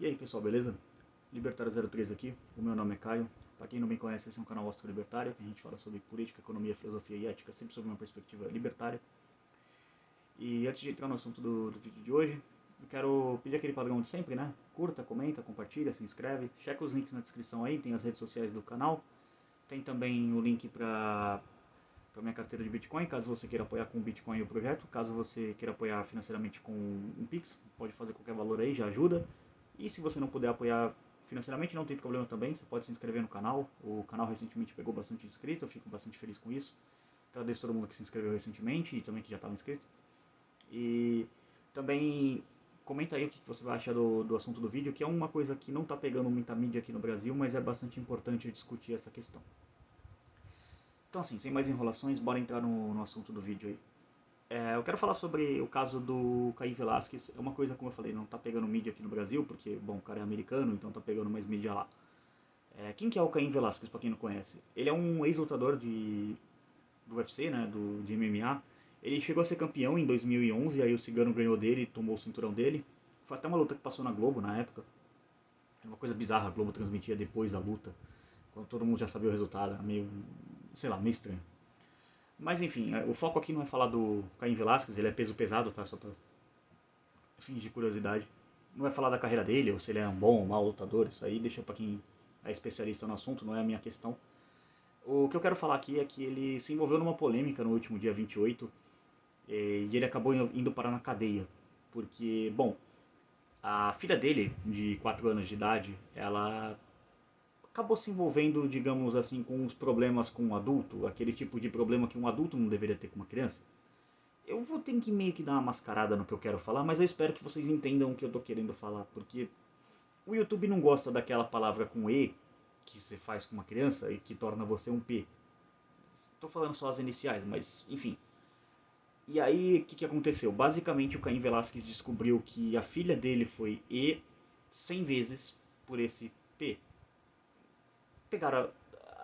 E aí pessoal, beleza? Libertário03 aqui, o meu nome é Caio. Para quem não me conhece, esse é um canal austro-libertário, que a gente fala sobre política, economia, filosofia e ética, sempre sob uma perspectiva libertária. E antes de entrar no assunto do vídeo de hoje, eu quero pedir aquele padrão de sempre, né? Curta, comenta, compartilha, se inscreve, checa os links na descrição aí, tem as redes sociais do canal, tem também o link para minha carteira de Bitcoin, caso você queira apoiar com Bitcoin o projeto, caso você queira apoiar financeiramente com um Pix, pode fazer qualquer valor aí, já ajuda. E se você não puder apoiar financeiramente, não tem problema também, você pode se inscrever no canal. O canal recentemente pegou bastante inscrito, eu fico bastante feliz com isso. Agradeço a todo mundo que se inscreveu recentemente e também que já estava inscrito. E também comenta aí o que você vai achar do assunto do vídeo, que é uma coisa que não está pegando muita mídia aqui no Brasil, mas é bastante importante discutir essa questão. Então assim, sem mais enrolações, bora entrar no assunto do vídeo aí. Eu quero falar sobre o caso do Caim Velasquez. É uma coisa, como eu falei, não tá pegando mídia aqui no Brasil, porque, bom, o cara é americano, então tá pegando mais mídia lá. Quem que é o Caim Velasquez, pra quem não conhece? Ele é um ex-lutador do UFC, né, de MMA. Ele chegou a ser campeão em 2011, aí o Cigano ganhou dele, tomou o cinturão dele. Foi até uma luta que passou na Globo na época. É uma coisa bizarra, a Globo transmitia depois da luta, quando todo mundo já sabia o resultado. Era meio, sei lá, meio estranho. Mas enfim, o foco aqui não é falar do Caim Velasquez, ele é peso pesado, tá? Só pra fins de curiosidade. Não é falar da carreira dele, ou se ele é um bom ou mau lutador, isso aí deixa pra quem é especialista no assunto, não é a minha questão. O que eu quero falar aqui é que ele se envolveu numa polêmica no último dia 28 e ele acabou indo parar na cadeia. Porque, bom, a filha dele, de 4 anos de idade, ela acabou se envolvendo, digamos assim, com uns problemas com um adulto, aquele tipo de problema que um adulto não deveria ter com uma criança. Eu vou ter que meio que dar uma mascarada no que eu quero falar, mas eu espero que vocês entendam o que eu tô querendo falar, porque o YouTube não gosta daquela palavra com E que você faz com uma criança e que torna você um P. Tô falando só as iniciais, mas enfim. E aí, o que aconteceu? Basicamente, o Caim Velasquez descobriu que a filha dele foi E 100 vezes por esse P. Pegaram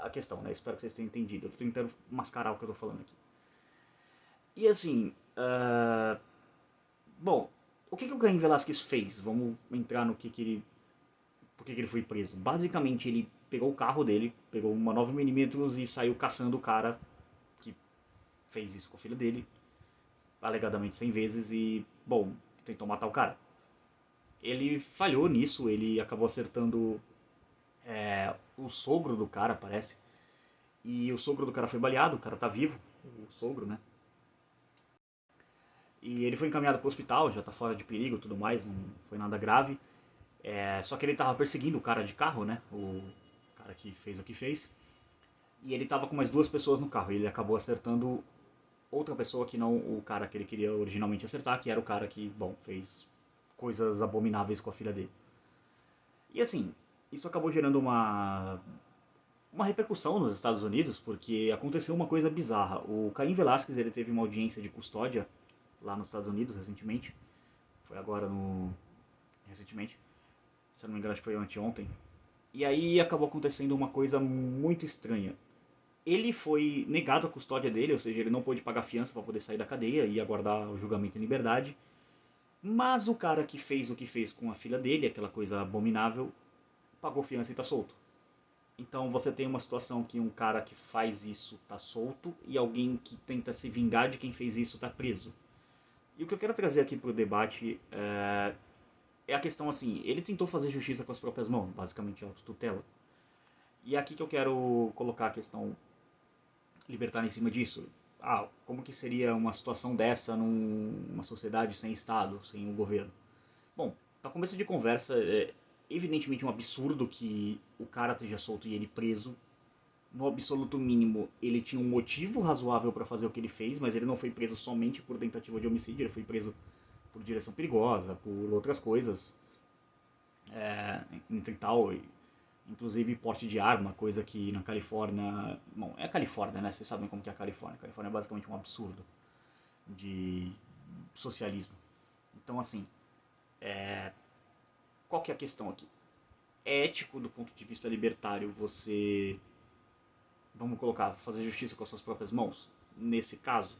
a questão, né? Espero que vocês tenham entendido. Eu tô tentando mascarar o que eu tô falando aqui. E assim, bom, o que o Caim Velasquez fez? Vamos entrar no que ele. Por que ele foi preso? Basicamente, ele pegou o carro dele, pegou uma 9mm e saiu caçando o cara que fez isso com a filha dele, alegadamente 100 vezes, e, bom, tentou matar o cara. Ele falhou nisso, ele acabou acertando o sogro do cara, parece. E o sogro do cara foi baleado, o cara tá vivo, o sogro, né? E ele foi encaminhado pro hospital, já tá fora de perigo e tudo mais, não foi nada grave. Só que ele tava perseguindo o cara de carro, né? O cara que fez o que fez. E ele tava com mais duas pessoas no carro. E ele acabou acertando outra pessoa que não o cara que ele queria originalmente acertar, que era o cara que, bom, fez coisas abomináveis com a filha dele. E assim, isso acabou gerando uma repercussão nos Estados Unidos, porque aconteceu uma coisa bizarra. O Caim Velasquez, ele teve uma audiência de custódia lá nos Estados Unidos recentemente. Foi agora no... recentemente. Se eu não me engano, acho que foi anteontem. E aí acabou acontecendo uma coisa muito estranha. Ele foi negado a custódia dele, ou seja, ele não pôde pagar fiança para poder sair da cadeia e aguardar o julgamento em liberdade. Mas o cara que fez o que fez com a filha dele, aquela coisa abominável, pagou fiança e tá solto. Então você tem uma situação que um cara que faz isso tá solto e alguém que tenta se vingar de quem fez isso tá preso. E o que eu quero trazer aqui pro debate é a questão assim, ele tentou fazer justiça com as próprias mãos, basicamente autotutela. E é aqui que eu quero colocar a questão libertária em cima disso. Como que seria uma situação dessa numa sociedade sem Estado, sem um governo? Bom, para começo de conversa, é evidentemente um absurdo que o cara esteja solto e ele preso. No absoluto mínimo, ele tinha um motivo razoável para fazer o que ele fez, mas ele não foi preso somente por tentativa de homicídio, ele foi preso por direção perigosa, por outras coisas, entre tal, inclusive porte de arma, coisa que na Califórnia... Bom, é a Califórnia, né? Vocês sabem como que é a Califórnia. A Califórnia é basicamente um absurdo de socialismo. Então, assim, qual que é a questão aqui? É ético do ponto de vista libertário você, vamos colocar, fazer justiça com as suas próprias mãos? Nesse caso,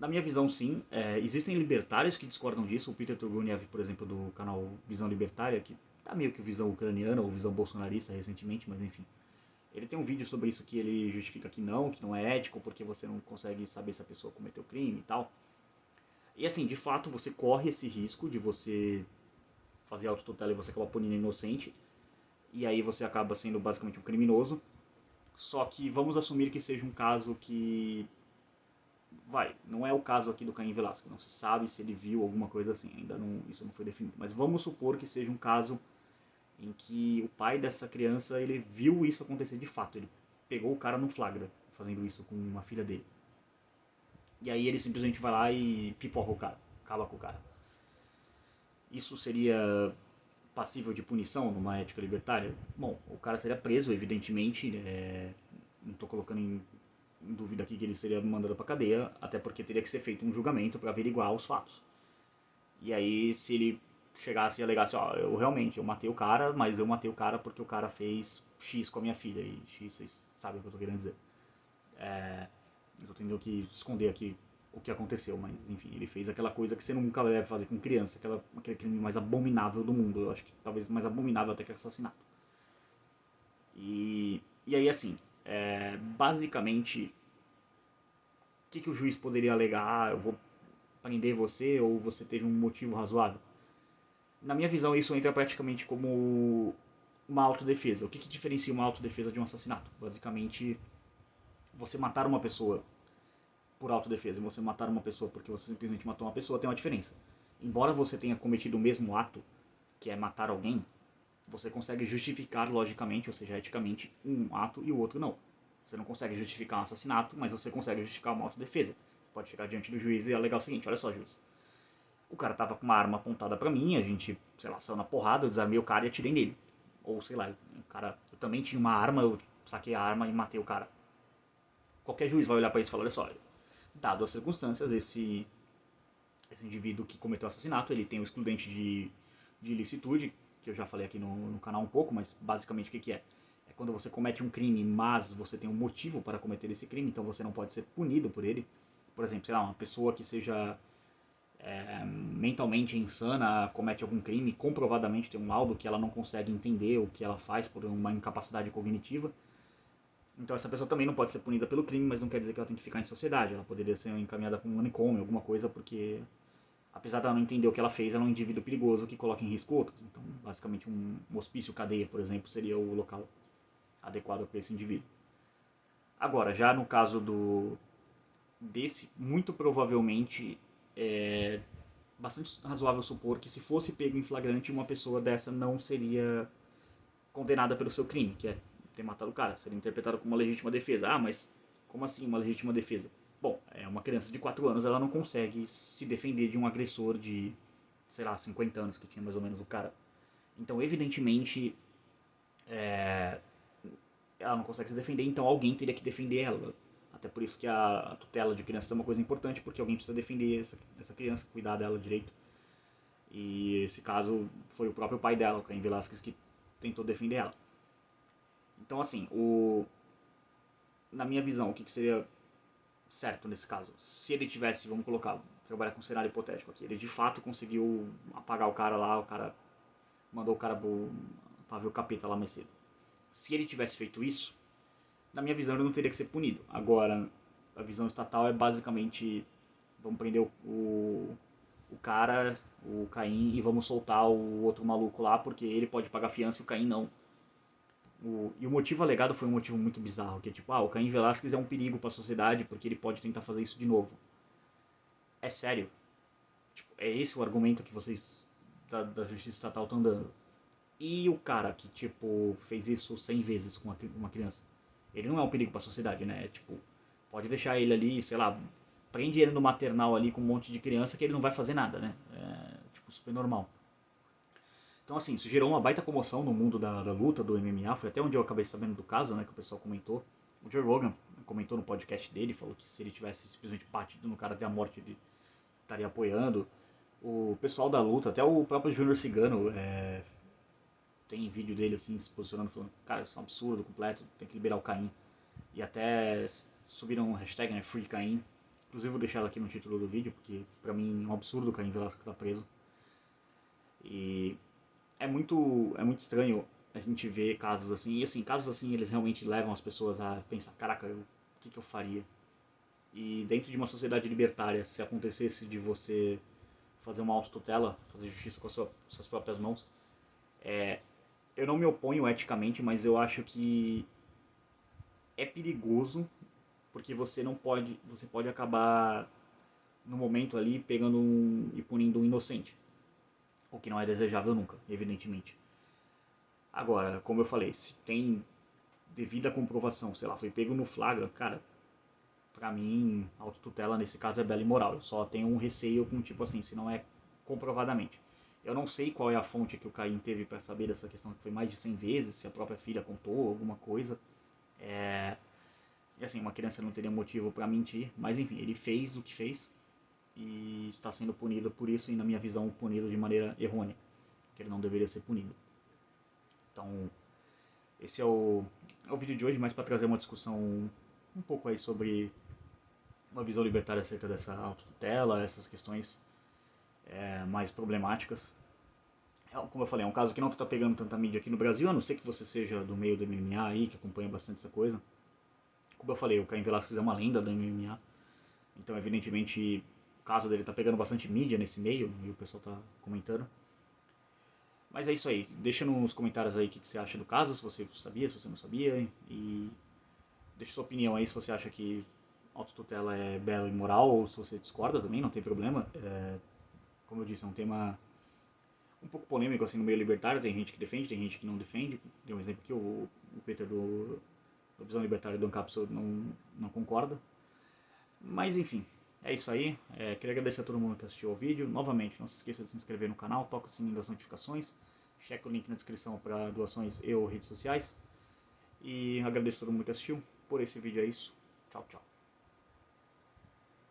Na minha visão, sim. Existem libertários que discordam disso. O Peter Turguniev, por exemplo, do canal Visão Libertária, que tá meio que visão ucraniana ou visão bolsonarista recentemente, mas enfim. Ele tem um vídeo sobre isso que ele justifica que não é ético, porque você não consegue saber se a pessoa cometeu crime e tal. E assim, de fato, você corre esse risco de você fazer autotutela e você acaba punindo inocente. E aí você acaba sendo basicamente um criminoso. Só que vamos assumir que seja um caso que... não é o caso aqui do Caim Velasquez. Não se sabe se ele viu alguma coisa assim. Ainda não, isso não foi definido. Mas vamos supor que seja um caso em que o pai dessa criança, ele viu isso acontecer de fato. Ele pegou o cara no flagra, fazendo isso com uma filha dele. E aí ele simplesmente vai lá e pipoca o cara, acaba com o cara. Isso seria passível de punição numa ética libertária? Bom, o cara seria preso, evidentemente. Não estou colocando em dúvida aqui que ele seria mandado pra cadeia, até porque teria que ser feito um julgamento para averiguar os fatos. E aí, se ele chegasse e alegasse, eu matei o cara, mas eu matei o cara porque o cara fez X com a minha filha, e X, vocês sabem o que eu tô querendo dizer. Eu tô tendo que esconder aqui o que aconteceu, mas enfim, ele fez aquela coisa que você nunca deve fazer com criança, aquele crime mais abominável do mundo, eu acho que talvez mais abominável até que assassinato. E aí, assim, basicamente, o que o juiz poderia alegar? Eu vou prender você ou você teve um motivo razoável? Na minha visão, isso entra praticamente como uma autodefesa. O que diferencia uma autodefesa de um assassinato? Basicamente, você matar uma pessoa por autodefesa e você matar uma pessoa porque você simplesmente matou uma pessoa tem uma diferença. Embora você tenha cometido o mesmo ato, que é matar alguém, você consegue justificar logicamente, ou seja, eticamente, um ato e o outro não. Você não consegue justificar um assassinato, mas você consegue justificar uma autodefesa. Você pode chegar diante do juiz e alegar o seguinte: olha só, juiz, o cara tava com uma arma apontada pra mim, a gente, sei lá, saiu na porrada, eu desarmei o cara e atirei nele. Ou sei lá, eu também tinha uma arma, eu saquei a arma e matei o cara. Qualquer juiz vai olhar pra isso e falar: olha só, dado as circunstâncias, esse indivíduo que cometeu o assassinato, ele tem o excludente de ilicitude, que eu já falei aqui no canal um pouco, mas basicamente o que é? É quando você comete um crime, mas você tem um motivo para cometer esse crime, então você não pode ser punido por ele. Por exemplo, sei lá, uma pessoa que seja mentalmente insana, comete algum crime, comprovadamente tem um laudo que ela não consegue entender o que ela faz por uma incapacidade cognitiva. Então essa pessoa também não pode ser punida pelo crime, mas não quer dizer que ela tem que ficar em sociedade. Ela poderia ser encaminhada para um manicômio, alguma coisa, porque apesar dela não entender o que ela fez, ela é um indivíduo perigoso que coloca em risco outros. Então, basicamente, um hospício cadeia, por exemplo, seria o local adequado para esse indivíduo. Agora, já no caso desse, muito provavelmente é bastante razoável supor que se fosse pego em flagrante, uma pessoa dessa não seria condenada pelo seu crime, que é ter matado o cara. Seria interpretado como uma legítima defesa. Ah, mas como assim uma legítima defesa? Bom, é uma criança de 4 anos, ela não consegue se defender de um agressor de, sei lá, 50 anos, que tinha mais ou menos o cara. Então, evidentemente, ela não consegue se defender, então alguém teria que defender ela. Até por isso que a tutela de criança é uma coisa importante, porque alguém precisa defender essa criança, cuidar dela direito. E esse caso foi o próprio pai dela, o Caim Velasquez, que tentou defender ela. Então, assim, na minha visão, o que seria certo nesse caso? Se ele tivesse, vamos colocar, trabalhar com um cenário hipotético aqui, ele de fato conseguiu apagar o cara lá, o cara mandou o cara pra ver o capeta lá mais cedo. Se ele tivesse feito isso, na minha visão ele não teria que ser punido. Agora, a visão estatal é basicamente: vamos prender o cara, o Caim, e vamos soltar o outro maluco lá, porque ele pode pagar fiança e o Caim não. E o motivo alegado foi um motivo muito bizarro, que é tipo, o Caim Velasquez é um perigo para a sociedade porque ele pode tentar fazer isso de novo. É sério? Tipo, é esse o argumento que vocês da justiça estatal estão dando? E o cara que, tipo, fez isso 100 vezes com uma criança? Ele não é um perigo para a sociedade, né? Tipo, pode deixar ele ali, sei lá, prende ele no maternal ali com um monte de criança que ele não vai fazer nada, né? Tipo, super normal. Então, assim, isso gerou uma baita comoção no mundo da luta, do MMA. Foi até onde eu acabei sabendo do caso, né? Que o pessoal comentou. O Joe Rogan comentou no podcast dele, falou que se ele tivesse simplesmente batido no cara até a morte, ele estaria apoiando. O pessoal da luta, até o próprio Júnior Cigano, tem vídeo dele, assim, se posicionando, falando: cara, isso é um absurdo completo, tem que liberar o Caim. E até subiram um hashtag, né? Free Caim. Inclusive vou deixar ela aqui no título do vídeo, porque pra mim é um absurdo o Caim Velasquez estar preso. E é muito estranho a gente ver casos assim. E assim, casos assim eles realmente levam as pessoas a pensar, caraca, o que eu faria? E dentro de uma sociedade libertária, se acontecesse de você fazer uma autotutela, fazer justiça com suas próprias mãos, eu não me oponho eticamente, mas eu acho que é perigoso, porque você pode acabar no momento ali pegando e punindo um inocente, o que não é desejável nunca, evidentemente. Agora, como eu falei, se tem devida comprovação, sei lá, foi pego no flagra, cara, pra mim, autotutela nesse caso é bela e moral. Eu só tenho um receio com, tipo assim, se não é comprovadamente. Eu não sei qual é a fonte que o Caim teve para saber dessa questão, que foi mais de 100 vezes, se a própria filha contou alguma coisa. E assim, uma criança não teria motivo para mentir, mas enfim, ele fez o que fez e está sendo punido por isso, e na minha visão, punido de maneira errônea, que ele não deveria ser punido. Então, esse é o vídeo de hoje, mais para trazer uma discussão um pouco aí sobre uma visão libertária acerca dessa autotutela, essas questões mais problemáticas. Como eu falei, é um caso que não está pegando tanta mídia aqui no Brasil, a não ser que você seja do meio do MMA aí, que acompanha bastante essa coisa. Como eu falei, o Caim Velasquez é uma lenda do MMA, então evidentemente o caso dele está pegando bastante mídia nesse meio, e o pessoal está comentando. Mas é isso aí, deixa nos comentários aí o que você acha do caso, se você sabia, se você não sabia, e deixa sua opinião aí se você acha que autotutela é belo e moral, ou se você discorda também, não tem problema. Como eu disse, é um tema um pouco polêmico assim no meio libertário, tem gente que defende, tem gente que não defende. Dei um exemplo aqui, o Peter da visão libertária do Ancapsul não concorda. Mas enfim, é isso aí. Queria agradecer a todo mundo que assistiu ao vídeo. Novamente, não se esqueça de se inscrever no canal, toca o sininho das notificações, checa o link na descrição para doações e ou redes sociais. E agradeço a todo mundo que assistiu. Por esse vídeo é isso. Tchau, tchau.